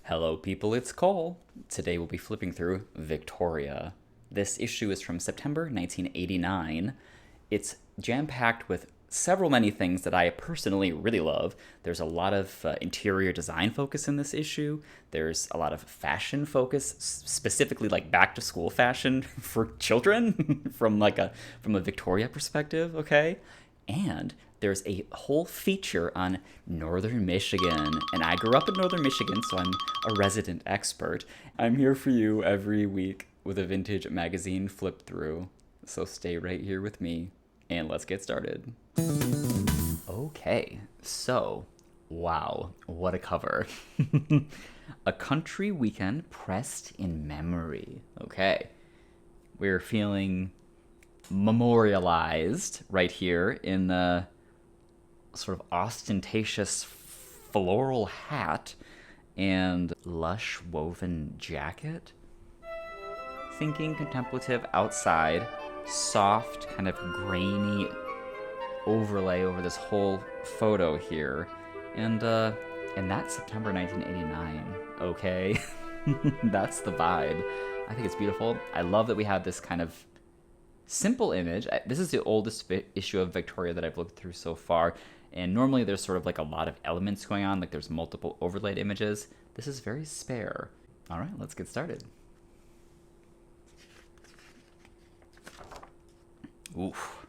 Hello, people, it's Cole. Today we'll be flipping through Victoria. This issue is from September 1989. It's jam packed with several many things that I personally really love. There's a lot of interior design focus in this issue. There's a lot of fashion focus, specifically like back to school fashion for children from a Victoria perspective, okay? And there's a whole feature on northern Michigan. And I grew up in northern Michigan, so I'm a resident expert. I'm here for you every week with a vintage magazine flip through. So stay right here with me and let's get started. Okay, so wow, what a cover. A country weekend pressed in memory. Okay, we're feeling memorialized right here in the sort of ostentatious floral hat and lush woven jacket. Thinking contemplative outside, soft, kind of grainy overlay over this whole photo here. And that's September 1989, okay? That's the vibe. I think it's beautiful. I love that we have this kind of simple image. This is the oldest issue of Victoria that I've looked through so far, and normally there's sort of like a lot of elements going on, like there's multiple overlaid images. This is very spare. All right, let's get started. Oof.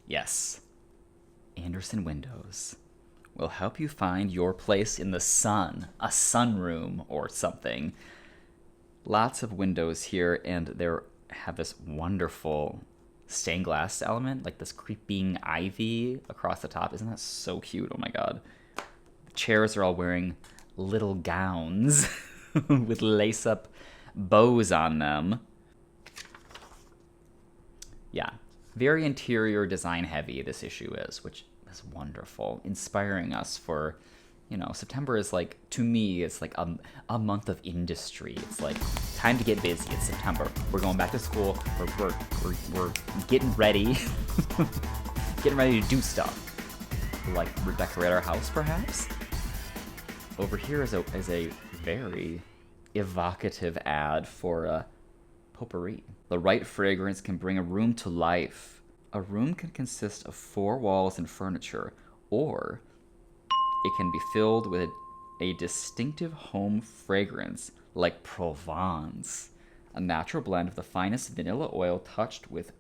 Yes. Anderson Windows will help you find your place in the sun, a sunroom or something. Lots of windows here, and they have this wonderful stained glass element, like this creeping ivy across the top. Isn't that so cute? Oh my god. The chairs are all wearing little gowns with lace-up bows on them. Yeah, very interior design heavy this issue is, which is wonderful, inspiring us for, September is like, to me, it's like a month of industry. It's like time to get busy. It's September. We're going back to school. We're getting ready, getting ready to do stuff, like redecorate our house, perhaps. Over here is a very evocative ad for potpourri. The right fragrance can bring a room to life. A room can consist of 4 walls and furniture, or it can be filled with a distinctive home fragrance like Provence, a natural blend of the finest vanilla oil touched with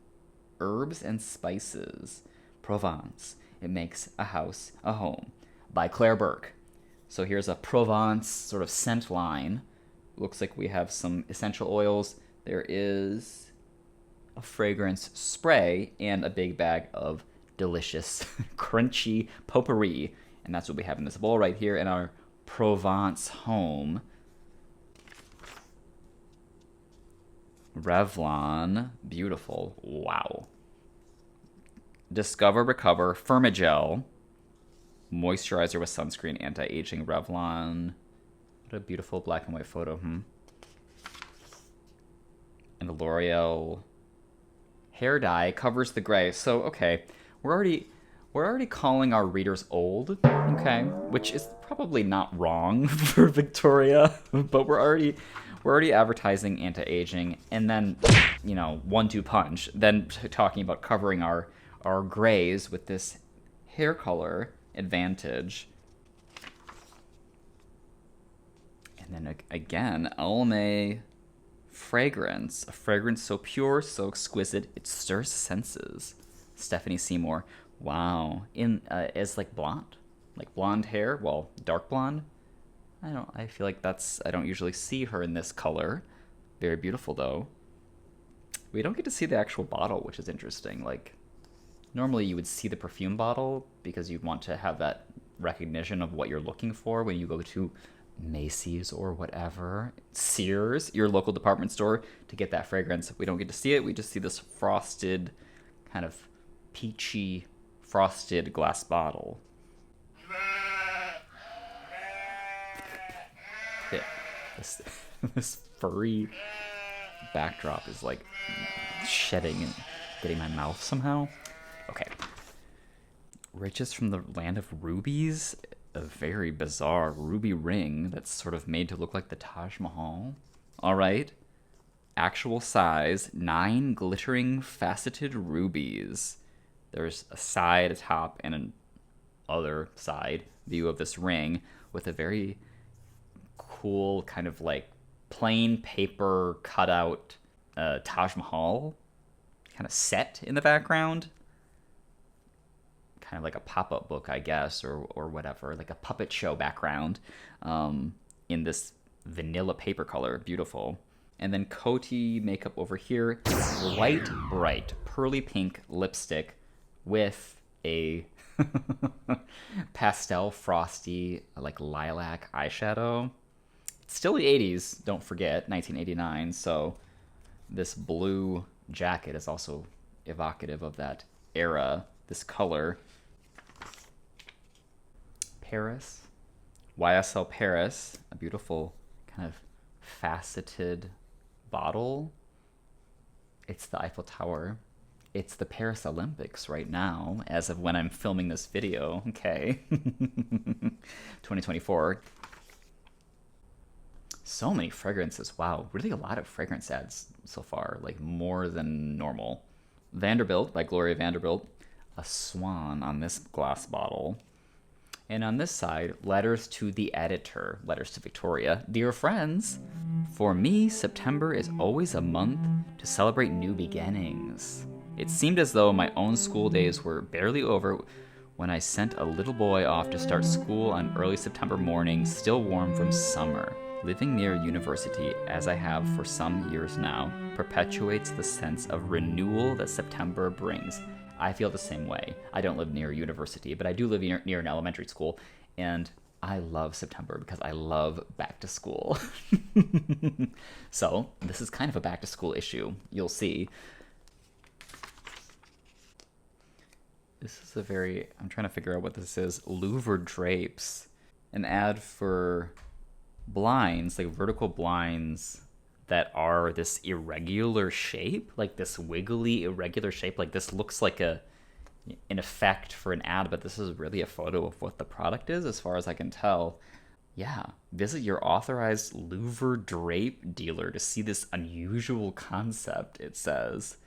herbs and spices. Provence, it makes a house a home, by Claire Burke. So here's a Provence sort of scent line. Looks like we have some essential oils. There is a fragrance spray and a big bag of delicious, crunchy potpourri. And that's what we have in this bowl right here in our Provence home. Revlon, beautiful. Wow. Discover, Recover, Firmagel, moisturizer with sunscreen, anti-aging Revlon. What a beautiful black and white photo, And the L'Oreal hair dye covers the gray. So, okay, we're already calling our readers old, okay, which is probably not wrong for Victoria, but we're already advertising anti-aging, and then 1-2 punch, then talking about covering our grays with this hair color advantage. And then again, Almay fragrance, a fragrance so pure, so exquisite, it stirs senses. Stephanie Seymour. Wow. As like blonde hair, well, dark blonde. I feel like I don't usually see her in this color. Very beautiful though. We don't get to see the actual bottle, which is interesting. Like, normally you would see the perfume bottle because you'd want to have that recognition of what you're looking for when you go to Macy's or whatever, Sears, your local department store, to get that fragrance. We don't get to see it. We just see this frosted, kind of peachy frosted glass bottle. Yeah, this furry backdrop is like shedding and getting my mouth somehow. Okay. Riches from the land of rubies. a very bizarre ruby ring that's sort of made to look like the Taj Mahal. All right. Actual size, 9 glittering faceted rubies. There's a side, a top, and an other side view of this ring with a very cool kind of like plain paper cutout Taj Mahal kind of set in the background. Kind of like a pop-up book, I guess, or whatever, like a puppet show background in this vanilla paper color. Beautiful. And then Coty makeup over here. Light, bright, pearly pink lipstick with a pastel frosty, like lilac eyeshadow. It's still the 80s, don't forget, 1989. So this blue jacket is also evocative of that era, this color. Paris, YSL Paris, a beautiful kind of faceted bottle. It's the Eiffel Tower. It's the Paris Olympics right now, as of when I'm filming this video. Okay. 2024. So many fragrances. Wow, really a lot of fragrance ads so far, like more than normal. Vanderbilt by Gloria Vanderbilt. A swan on this glass bottle. And on this side, letters to the editor, letters to Victoria. Dear friends, for me, September is always a month to celebrate new beginnings. It seemed as though my own school days were barely over when I sent a little boy off to start school on early September morning, still warm from summer. Living near university, as I have for some years now, perpetuates the sense of renewal that September brings. I feel the same way. I don't live near a university, but I do live near an elementary school, and I love September because I love back to school. So this is kind of a back to school issue. You'll see. This is a very, I'm trying to figure out what this is. Louvre drapes. An ad for blinds, like vertical blinds that are this irregular shape, like this wiggly irregular shape. Like this looks like an effect for an ad, but this is really a photo of what the product is as far as I can tell. Yeah, visit your authorized Louvre drape dealer to see this unusual concept, it says.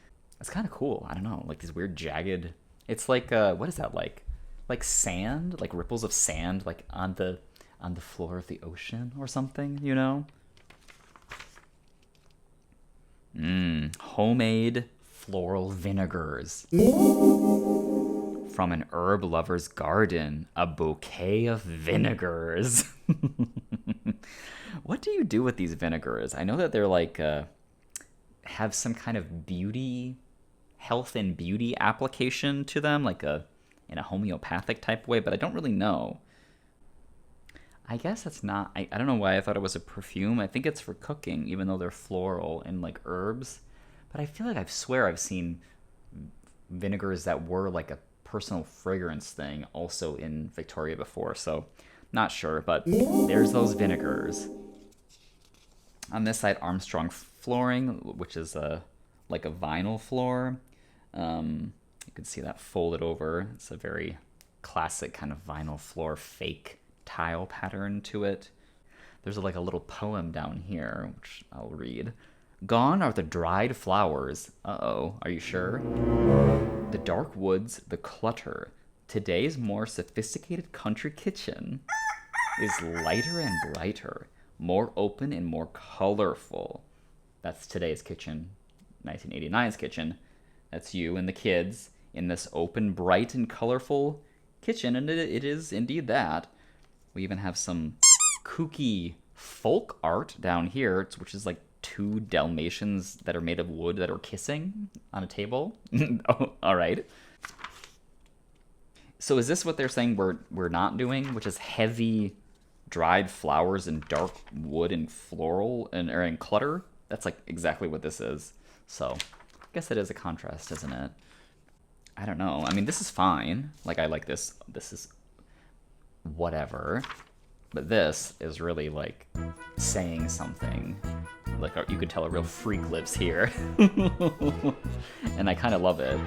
It's kind of cool. I don't know, like these weird jagged, it's like what is that, like sand, like ripples of sand, like on the floor of the ocean or something, you know? Homemade floral vinegars from an herb lover's garden. A bouquet of vinegars. What do you do with these vinegars? I know that they're like have some kind of beauty, health and beauty application to them, like in a homeopathic type way, but I don't really know. I guess it's not, I don't know why I thought it was a perfume. I think it's for cooking, even though they're floral and like herbs. But I feel like I swear I've seen vinegars that were like a personal fragrance thing also in Victoria before. So not sure, but there's those vinegars. On this side, Armstrong flooring, which is like a vinyl floor. You can see that folded over. It's a very classic kind of vinyl floor fake tile pattern to it. There's like a little poem down here, which I'll read. Gone are the dried flowers. Uh-oh, are you sure? The dark woods, the clutter. Today's more sophisticated country kitchen is lighter and brighter, more open and more colorful. That's today's kitchen, 1989's kitchen. That's you and the kids in this open, bright, and colorful kitchen, and it is indeed that. We even have some kooky folk art down here, which is like 2 Dalmatians that are made of wood that are kissing on a table. Oh, all right. So is this what they're saying we're not doing, which is heavy dried flowers and dark wood and floral and clutter? That's like exactly what this is. So I guess it is a contrast, isn't it? I don't know. I mean, this is fine. Like, I like this. This is whatever. But this is really, like, saying something. Like, you could tell a real freak lives here. And I kind of love it.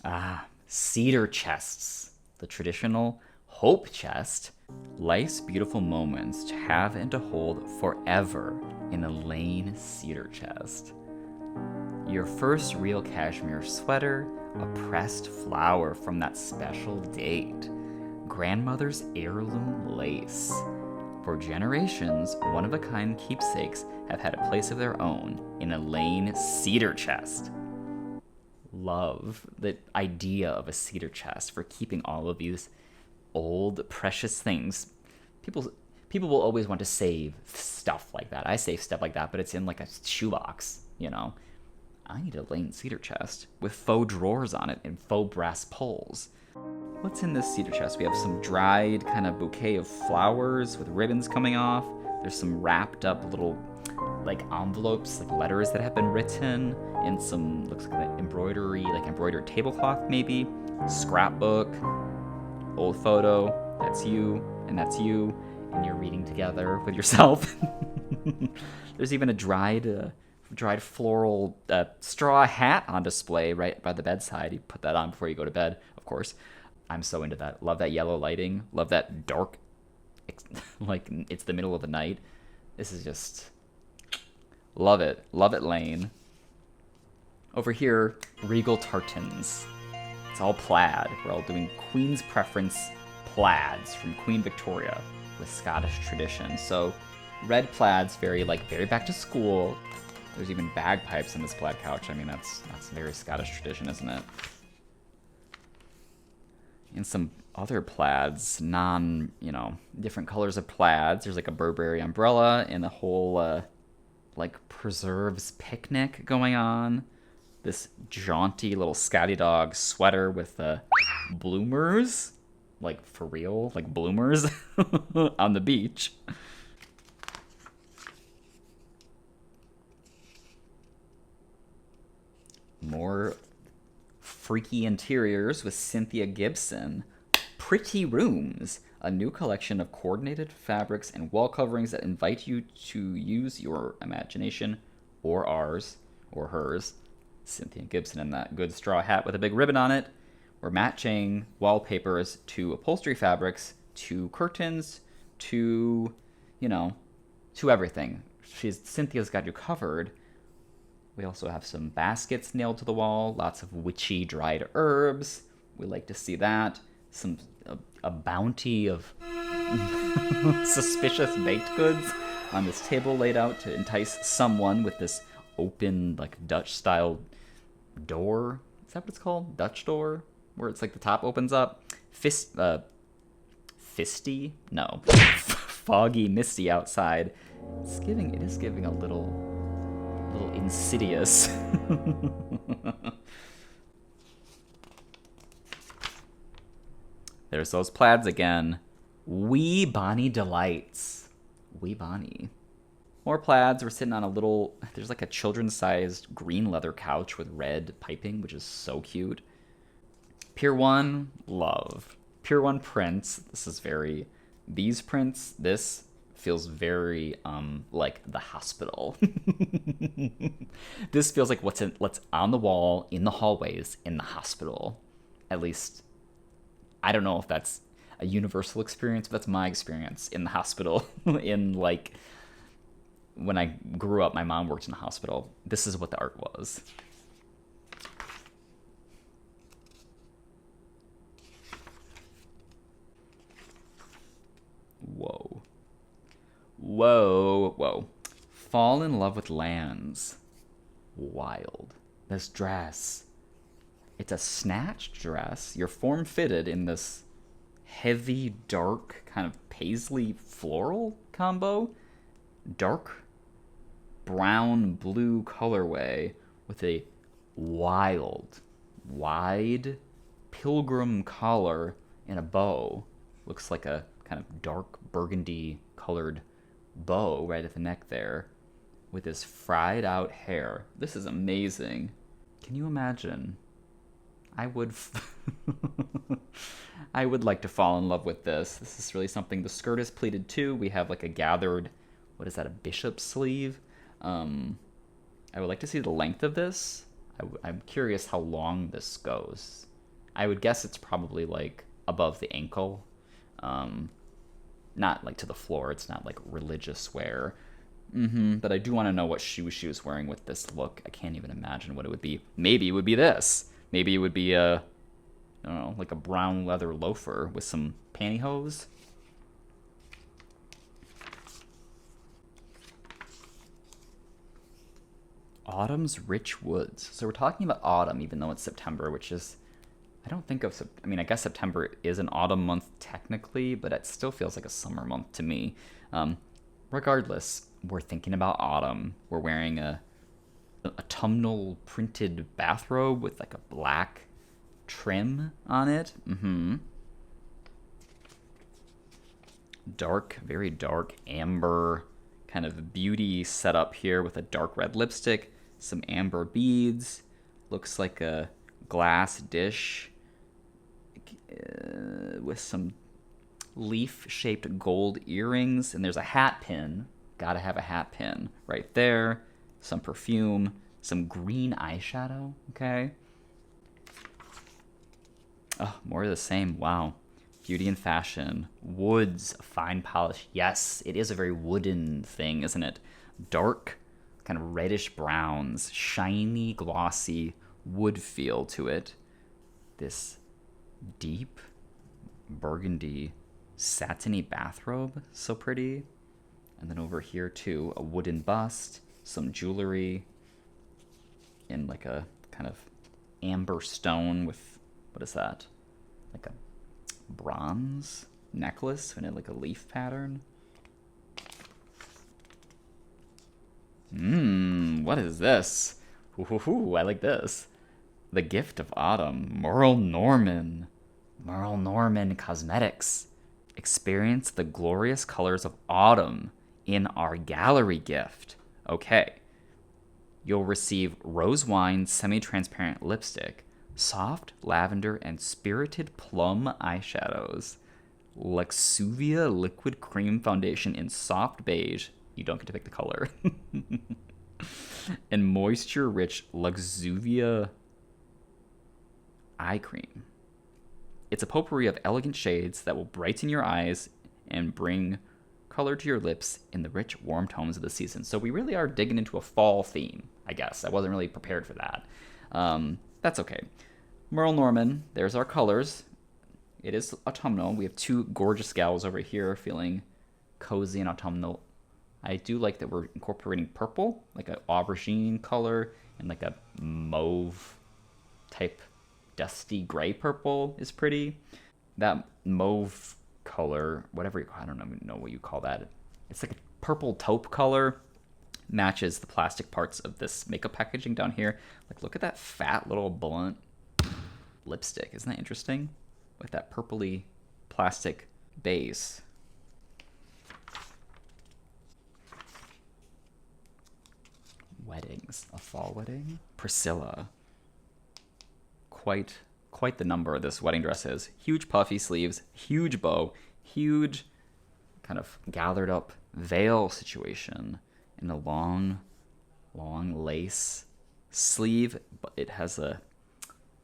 Ah, cedar chests. the traditional hope chest, life's beautiful moments to have and to hold forever in a Lane cedar chest. Your first real cashmere sweater, a pressed flower from that special date, grandmother's heirloom lace. For generations, one-of-a-kind keepsakes have had a place of their own in a Lane cedar chest. Love the idea of a cedar chest for keeping all of these old, precious things. People will always want to save stuff like that. I save stuff like that, but it's in like a shoebox, you know. I need a Lane cedar chest with faux drawers on it and faux brass pulls. What's in this cedar chest? We have some dried kind of bouquet of flowers with ribbons coming off. There's some wrapped up little like envelopes, like letters that have been written, and some looks like embroidery, like embroidered tablecloth maybe, scrapbook, old photo. That's you, and you're reading together with yourself. There's even a dried floral straw hat on display right by the bedside. You put that on before you go to bed, of course. I'm so into that. Love that yellow lighting. Love that dark, like it's the middle of the night. This is just, love it. Love it, Lane. Over here, regal tartans. It's all plaid. We're all doing Queen's Preference plaids from Queen Victoria with Scottish tradition. So red plaids, very back to school. There's even bagpipes in this plaid couch. I mean, that's very Scottish tradition, isn't it? And some other plaids, different colors of plaids. There's like a Burberry umbrella and a whole, preserves picnic going on. This jaunty little Scotty dog sweater with bloomers, like for real, like bloomers on the beach. More freaky interiors with Cynthia Gibson. Pretty Rooms, a new collection of coordinated fabrics and wall coverings that invite you to use your imagination, or ours, or hers. Cynthia Gibson in that good straw hat with a big ribbon on it. We're matching wallpapers to upholstery fabrics, to curtains, to everything. Cynthia's got you covered. We also have some baskets nailed to the wall, lots of witchy dried herbs. We like to see that. A bounty of suspicious baked goods on this table laid out to entice someone with this open, like Dutch-style door. Is that what it's called? Dutch door? Where it's like the top opens up? Fisty? No. Foggy, misty outside. It is giving a little insidious. There's those plaids again. Wee Bonnie delights. Wee Bonnie. More plaids. We're sitting on there's like a children's-sized green leather couch with red piping, which is so cute. Pier 1, love. Pier 1 prints. These prints, this feels very like the hospital. This feels like what's on the wall in the hallways in the hospital. At least, I don't know if that's a universal experience, but that's my experience in the hospital. When I grew up, my mom worked in the hospital. This is what the art was. Whoa. Whoa, whoa. Fall in love with lands. Wild. This dress. It's a snatched dress. You're form-fitted in this heavy, dark, kind of paisley floral combo. Dark brown blue colorway with a wild, wide pilgrim collar and a bow. Looks like a kind of dark burgundy colored bow right at the neck there with this fried out hair. This is amazing. Can you imagine? I would like to fall in love with this. This is really something. The skirt is pleated too. We have like a gathered, what is that, a bishop sleeve? I would like to see the length of this. I'm curious how long this goes. I would guess it's probably like above the ankle. Not like to the floor. It's not like religious wear. But I do want to know what shoes she was wearing with this look. I can't even imagine what it would be. Maybe it would be this. Maybe it would be I don't know, like a brown leather loafer with some pantyhose. Autumn's rich woods. So we're talking about autumn, even though it's September, which is, I don't think of, I mean, I guess September is an autumn month technically, but it still feels like a summer month to me. Regardless, we're thinking about autumn. We're wearing a autumnal printed bathrobe with like a black trim on it. Dark, very dark amber kind of beauty setup here with a dark red lipstick, some amber beads. Looks like a glass dish with some leaf-shaped gold earrings, and there's a hat pin. Gotta have a hat pin right there. Some perfume, some green eyeshadow. Okay. Oh, more of the same. Wow. Beauty and fashion. Woods, fine polish. Yes, it is a very wooden thing, isn't it? Dark, kind of reddish browns, shiny, glossy wood feel to it. This deep burgundy satiny bathrobe, so pretty. And then over here too, a wooden bust, some jewelry in like a kind of amber stone with, what is that? Like a bronze necklace in like a leaf pattern. What is this? Ooh, I like this. The Gift of Autumn, Merle Norman. Merle Norman Cosmetics. Experience the glorious colors of autumn in our gallery gift. Okay. You'll receive rose wine semi-transparent lipstick, soft lavender and spirited plum eyeshadows, Luxuvia liquid cream foundation in soft beige. You don't get to pick the color. And moisture-rich Luxuvia eye cream. It's a potpourri of elegant shades that will brighten your eyes and bring color to your lips in the rich, warm tones of the season. So we really are digging into a fall theme, I guess. I wasn't really prepared for that. That's okay. Merle Norman, there's our colors. It is autumnal. We have two gorgeous gals over here feeling cozy and autumnal. I do like that we're incorporating purple, like an aubergine color, and like a mauve type dusty gray purple is pretty. That mauve color, whatever you, I don't know what you call that. It's like a purple taupe color. Matches the plastic parts of this makeup packaging down here. Like, look at that fat little blunt lipstick. Isn't that interesting? With that purpley plastic base. Weddings. A fall wedding? Priscilla. Quite the number this wedding dress is. Huge puffy sleeves, huge bow, huge kind of gathered up veil situation, and a long lace sleeve, but it has a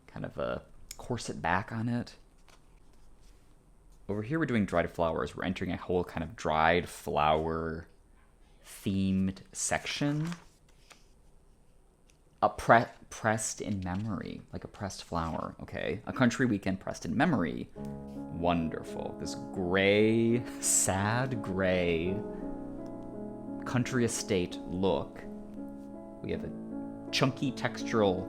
kind of a corset back on it. Over here we're doing dried flowers. We're entering a whole kind of dried flower themed section. A pressed in memory, like a pressed flower, okay? A country weekend pressed in memory. Wonderful. This gray, sad gray country estate look. We have a chunky textural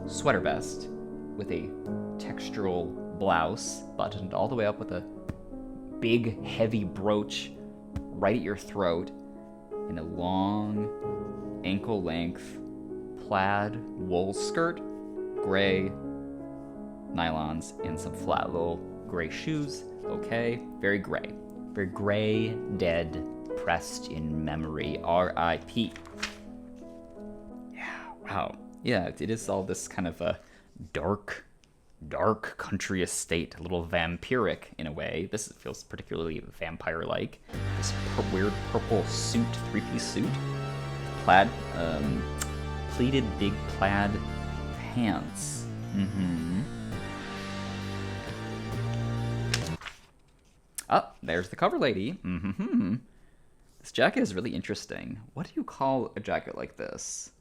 sweater vest with a textural blouse buttoned all the way up with a big, heavy brooch right at your throat and a long ankle-length plaid wool skirt, gray nylons, and some flat little gray shoes. Okay, very gray, dead, pressed in memory. R.I.P. Yeah, wow. Yeah, it is all this kind of a dark country estate, a little vampiric in a way. This feels particularly vampire-like. This weird purple suit, three-piece suit, plaid, pleated big plaid pants. Oh, there's the cover lady. Mm-hmm. This jacket is really interesting. What do you call a jacket like this?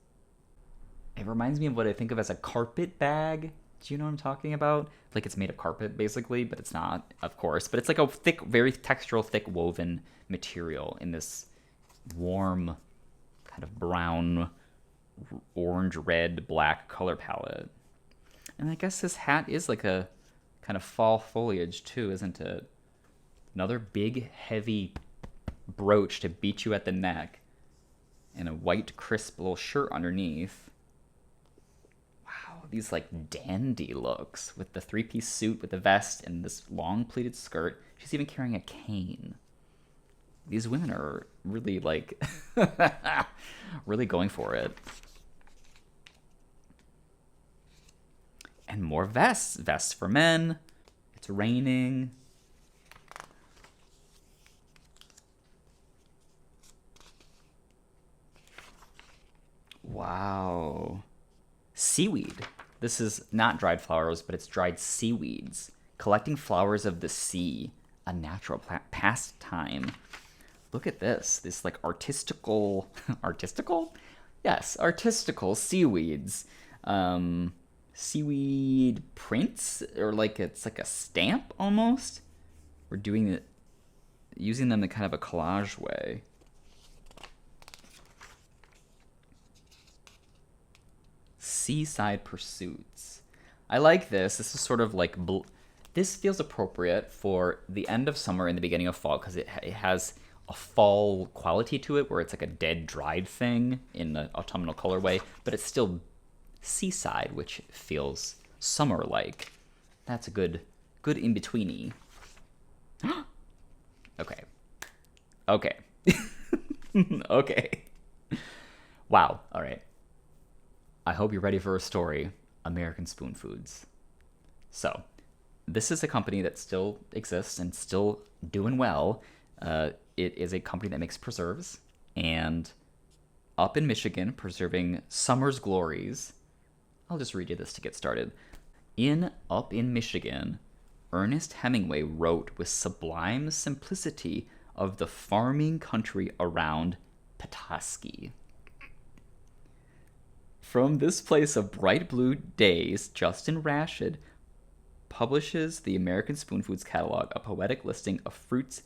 It reminds me of what I think of as a carpet bag. Do you know what I'm talking about? Like it's made of carpet, basically, but it's not, of course. But it's like a thick, very textural, thick woven material in this warm, kind of brown, orange, red, black color palette. And I guess this hat is like a kind of fall foliage too, isn't it? Another big, heavy brooch to beat you at the neck, and a white, crisp little shirt underneath. Wow, these like dandy looks with the three-piece suit with the vest and this long pleated skirt. She's even carrying a cane. These women are really like, really going for it. And more vests. Vests for men. It's raining. Wow. Seaweed. This is not dried flowers, but it's dried seaweeds. Collecting flowers of the sea. A natural pastime. Look at this. This like artistical... artistical? Yes, artistical seaweeds. Seaweed prints, or like it's like a stamp almost. We're doing it, using them in kind of a collage way. Seaside pursuits. I like this. This is sort of like this feels appropriate for the end of summer and the beginning of fall because it has a fall quality to it where it's like a dead dried thing in the autumnal colorway, but it's still seaside, which feels summer-like. That's a good in-betweeny. Okay. Okay. Wow. All right. I hope you're ready for a story. American Spoon Foods. So, this is a company that still exists and still doing well. It is a company that makes preserves, and up in Michigan, preserving summer's glories. I'll just read you this to get started. Up in Michigan, Ernest Hemingway wrote with sublime simplicity of the farming country around Petoskey. From this place of bright blue days, Justin Rashid publishes the American Spoon Foods catalog, a poetic listing of fruits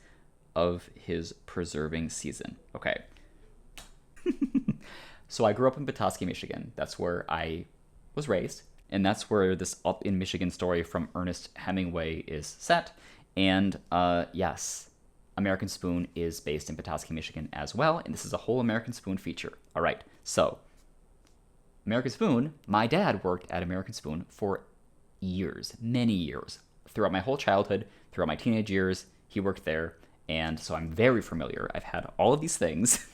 of his preserving season. Okay. So I grew up in Petoskey, Michigan. That's where I was raised, and that's where this Up in Michigan story from Ernest Hemingway is set. And yes, American Spoon is based in Petoskey, Michigan as well, and this is a whole American Spoon feature. All right, so American Spoon, my dad worked at American Spoon for years, many years. Throughout my whole childhood, throughout my teenage years, he worked there, and so I'm very familiar. I've had all of these things.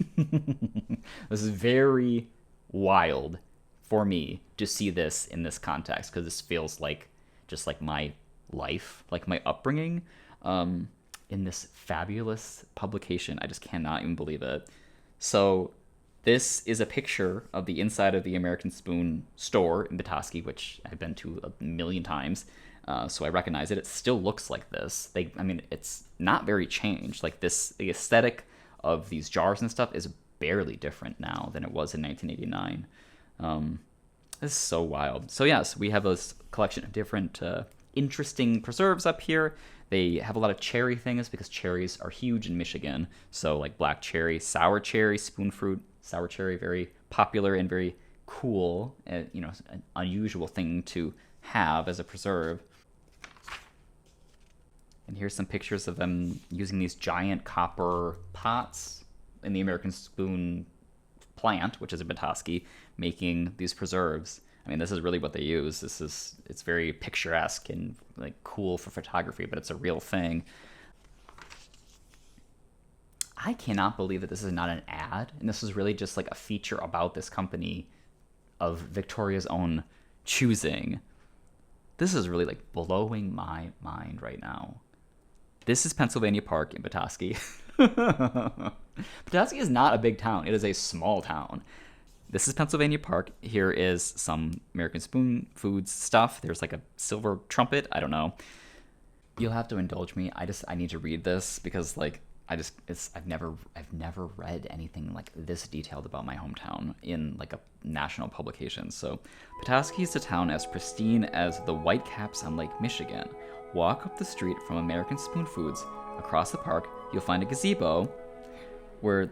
This is very wild for me to see this in this context, because this feels like just like my life, like my upbringing, in this fabulous publication. I just cannot even believe it. So this is a picture of the inside of the American Spoon store in Petoskey, which I've been to a million times, so I recognize it. It still looks like this. It's not very changed. Like this, the aesthetic of these jars and stuff is barely different now than it was in 1989. This is so wild. So yes, we have this collection of different interesting preserves up here. They have a lot of cherry things because cherries are huge in Michigan. So like black cherry, sour cherry, spoon fruit, sour cherry, very popular and very cool. An unusual thing to have as a preserve. And here's some pictures of them using these giant copper pots in the American Spoon plant, which is in Petoskey, making these preserves. I mean, this is really what they use. It's very picturesque and like cool for photography, but it's a real thing. I cannot believe that this is not an ad, and this is really just like a feature about this company of Victoria's own choosing. This is really like blowing my mind right now. This is Pennsylvania Park in Petoskey. Petoskey is not a big town. It is a small town. This is Pennsylvania Park. Here is some American Spoon Foods stuff. There's like a silver trumpet. I don't know. You'll have to indulge me. I need to read this because like I've never read anything like this detailed about my hometown in like a national publication. So Petoskey is a town as pristine as the Whitecaps on Lake Michigan. Walk up the street from American Spoon Foods. Across the park, you'll find a gazebo where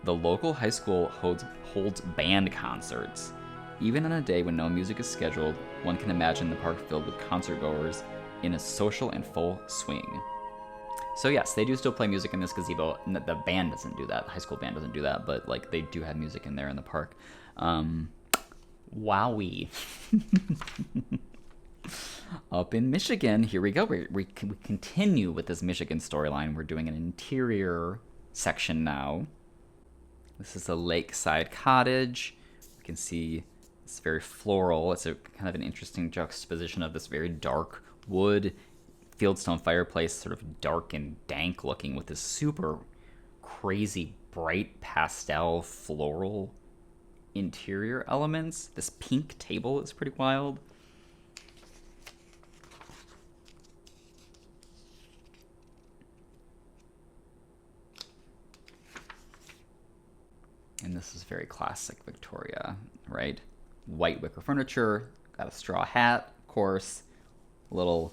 the local high school holds band concerts. Even on a day when no music is scheduled, one can imagine the park filled with concertgoers in a social and full swing. So yes, they do still play music in this gazebo. The band doesn't do that. The high school band doesn't do that, but like they do have music in there in the park. Wowie. Up in Michigan, here we go. We continue with this Michigan storyline. We're doing an interior section now. This is a lakeside cottage. You can see it's very floral. It's a kind of an interesting juxtaposition of this very dark wood fieldstone fireplace, sort of dark and dank looking, with this super crazy bright pastel floral interior elements. This pink table is pretty wild. And this is very classic Victoria, right? White wicker furniture, got a straw hat, of course, little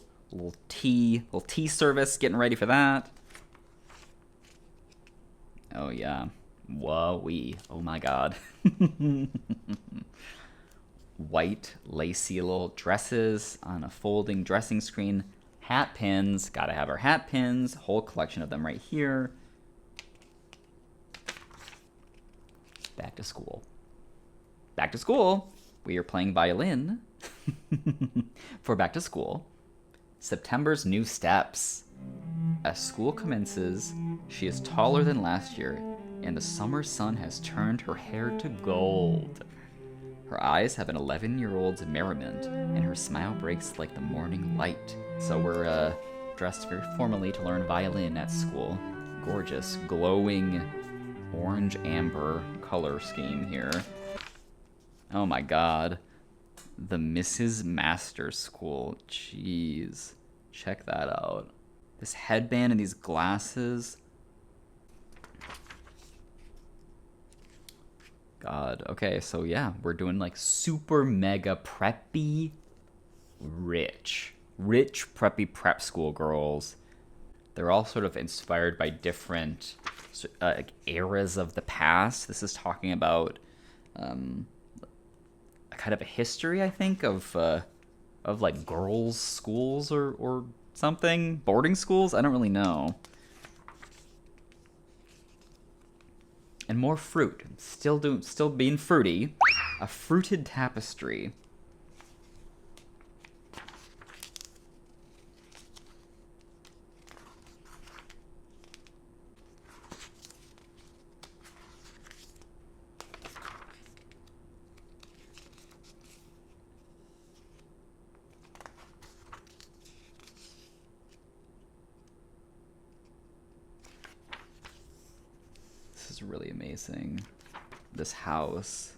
tea service, getting ready for that. Oh yeah, whoa-wee, oh my god. White lacy little dresses on a folding dressing screen. Hat pins, gotta have our hat pins, whole collection of them right here. Back to school. Back to school. We are playing violin for back to school. September's new steps. As school commences, she is taller than last year, and the summer sun has turned her hair to gold. Her eyes have an 11-year-old's merriment, and her smile breaks like the morning light. So we're dressed very formally to learn violin at school. Gorgeous, glowing orange amber color scheme here. Oh my god. The Mrs. Master School. Jeez. Check that out. This headband and these glasses. God. Okay, so yeah, we're doing like super mega preppy rich preppy prep school girls. They're all sort of inspired by different eras of the past. This is talking about kind of a history, I think, of like girls' schools or something, boarding schools. I don't really know. And more fruit. Still being fruity. A fruited tapestry. Really amazing. This house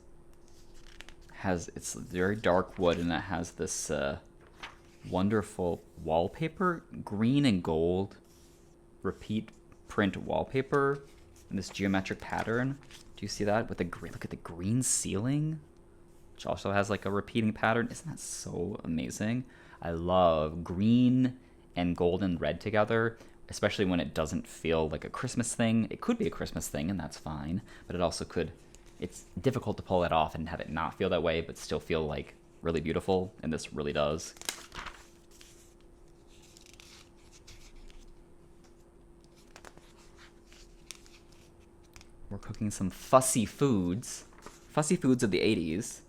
it's very dark wood, and it has this wonderful wallpaper, green and gold repeat print wallpaper in this geometric pattern. Do you see that? With the look at the green ceiling, which also has like a repeating pattern. Isn't that so amazing? I love green and gold and red together, especially when it doesn't feel like a Christmas thing. It could be a Christmas thing, and that's fine, but it also could, it's difficult to pull it off and have it not feel that way, but still feel like really beautiful, and this really does. We're cooking some fussy foods of the 80s.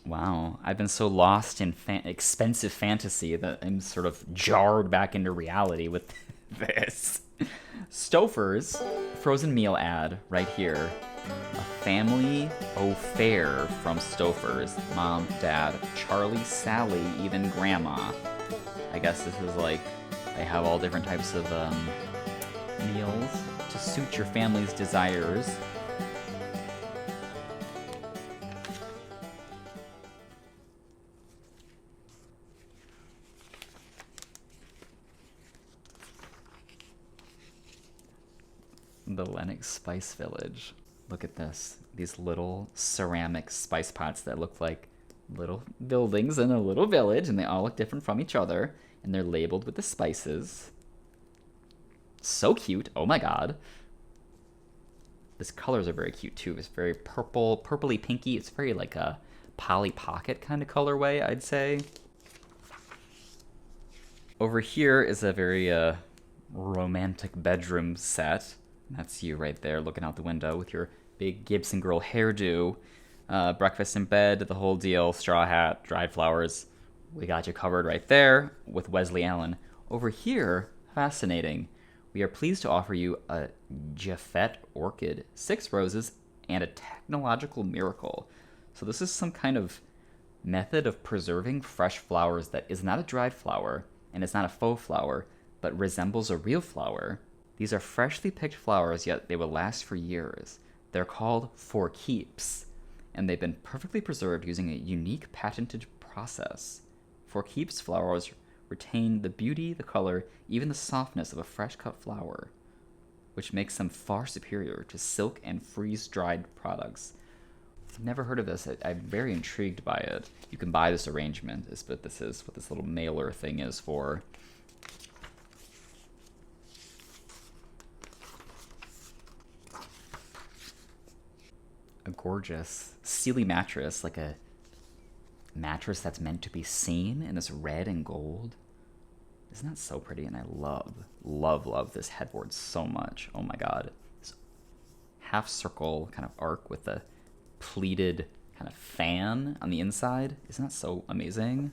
Wow, I've been so lost in expensive fantasy that I'm sort of jarred back into reality with this. Stouffer's frozen meal ad right here. A family au fair from Stouffer's. Mom, Dad, Charlie, Sally, even Grandma. I guess this is like, they have all different types of meals to suit your family's desires. The Lennox Spice Village. Look at this. These little ceramic spice pots that look like little buildings in a little village, and they all look different from each other, and they're labeled with the spices. So cute. Oh my god. These colors are very cute too. It's very purple, purpley pinky. It's very like a Polly Pocket kind of colorway, I'd say. Over here is a very romantic bedroom set. That's you right there looking out the window with your big Gibson girl hairdo. Breakfast in bed, the whole deal, straw hat, dried flowers. We got you covered right there with Wesley Allen. Over here, fascinating. We are pleased to offer you a Japhet orchid, 6 roses, and a technological miracle. So this is some kind of method of preserving fresh flowers that is not a dried flower, and it's not a faux flower, but resembles a real flower. These are freshly picked flowers, yet they will last for years. They're called For Keeps, and they've been perfectly preserved using a unique patented process. For Keeps flowers retain the beauty, the color, even the softness of a fresh-cut flower, which makes them far superior to silk and freeze-dried products. I've never heard of this. I'm very intrigued by it. You can buy this arrangement, but this is what this little mailer thing is for. A gorgeous Sealy mattress, like a mattress that's meant to be seen in this red and gold. Isn't that so pretty? And I love this headboard so much. Oh my god. This half circle kind of arc with a pleated kind of fan on the inside. Isn't that so amazing?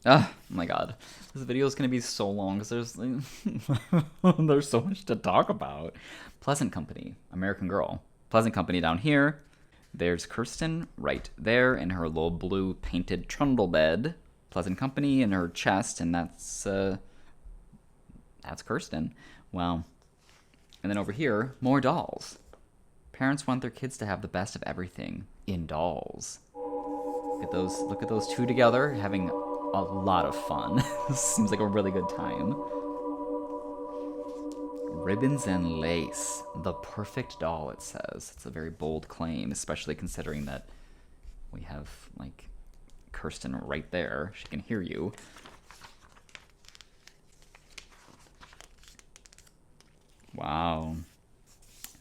Oh my god. This video is going to be so long because there's so much to talk about. Pleasant Company, American Girl. Pleasant Company down here. There's Kirsten right there in her little blue painted trundle bed. Pleasant Company in her chest, and that's Kirsten. Wow. And then over here, more dolls. Parents want their kids to have the best of everything in dolls. Look at those two together, having a lot of fun. Seems like a really good time. Ribbons and lace. The perfect doll, it says. It's a very bold claim, especially considering that we have, like, Kirsten right there. She can hear you. Wow.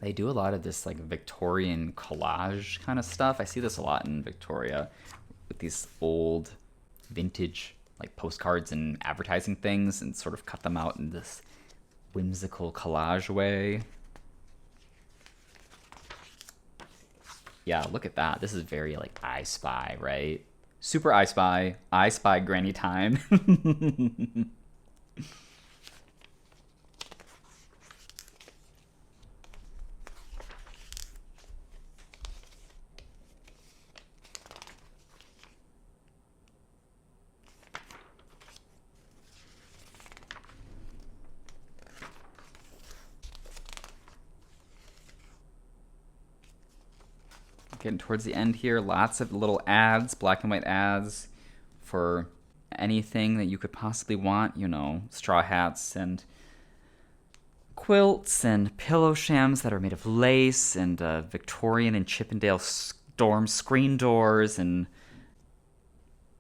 They do a lot of this, like, Victorian collage kind of stuff. I see this a lot in Victoria with these old vintage, like, postcards and advertising things, and sort of cut them out in this whimsical collage way. Yeah, look at that. This is very, like, I Spy, right? Super I Spy Granny time. Getting towards the end here, lots of little ads, black and white ads for anything that you could possibly want, you know, straw hats and quilts and pillow shams that are made of lace and Victorian and Chippendale storm screen doors and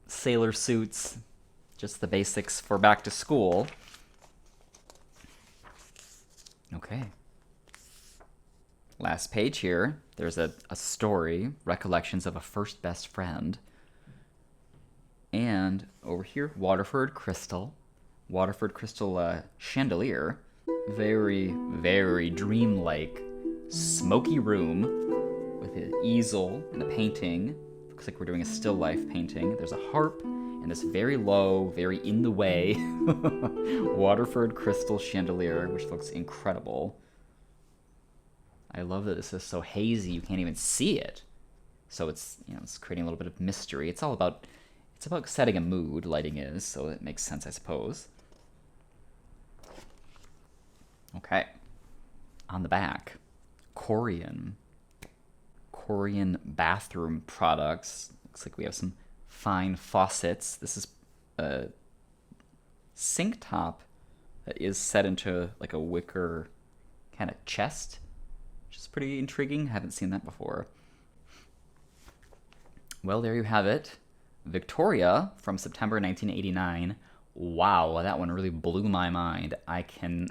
sailor suits, just the basics for back to school. Okay. Last page here, there's a story, Recollections of a First Best Friend. And over here, Waterford Crystal chandelier. Very, very dreamlike, smoky room with an easel and a painting. Looks like we're doing a still life painting. There's a harp and this very low, very in the way Waterford crystal chandelier, which looks incredible. I love that this is so hazy you can't even see it. So it's, you know, it's creating a little bit of mystery. It's about setting a mood, lighting is, so it makes sense, I suppose. Okay. On the back, Korean bathroom products. Looks like we have some fine faucets. This is a sink top that is set into like a wicker kind of chest, which is pretty intriguing. Haven't seen that before. Well, there you have it. Victoria from September 1989. Wow, that one really blew my mind. I can...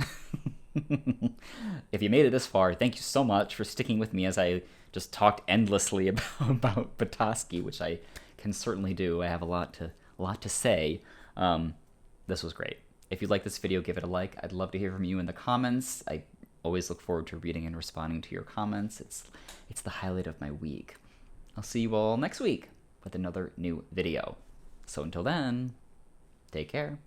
If you made it this far, thank you so much for sticking with me as I just talked endlessly about Petoskey, which I can certainly do. I have a lot to say. This was great. If you like this video, give it a like. I'd love to hear from you in the comments. I always look forward to reading and responding to your comments. It's the highlight of my week. I'll see you all next week with another new video. So until then, take care.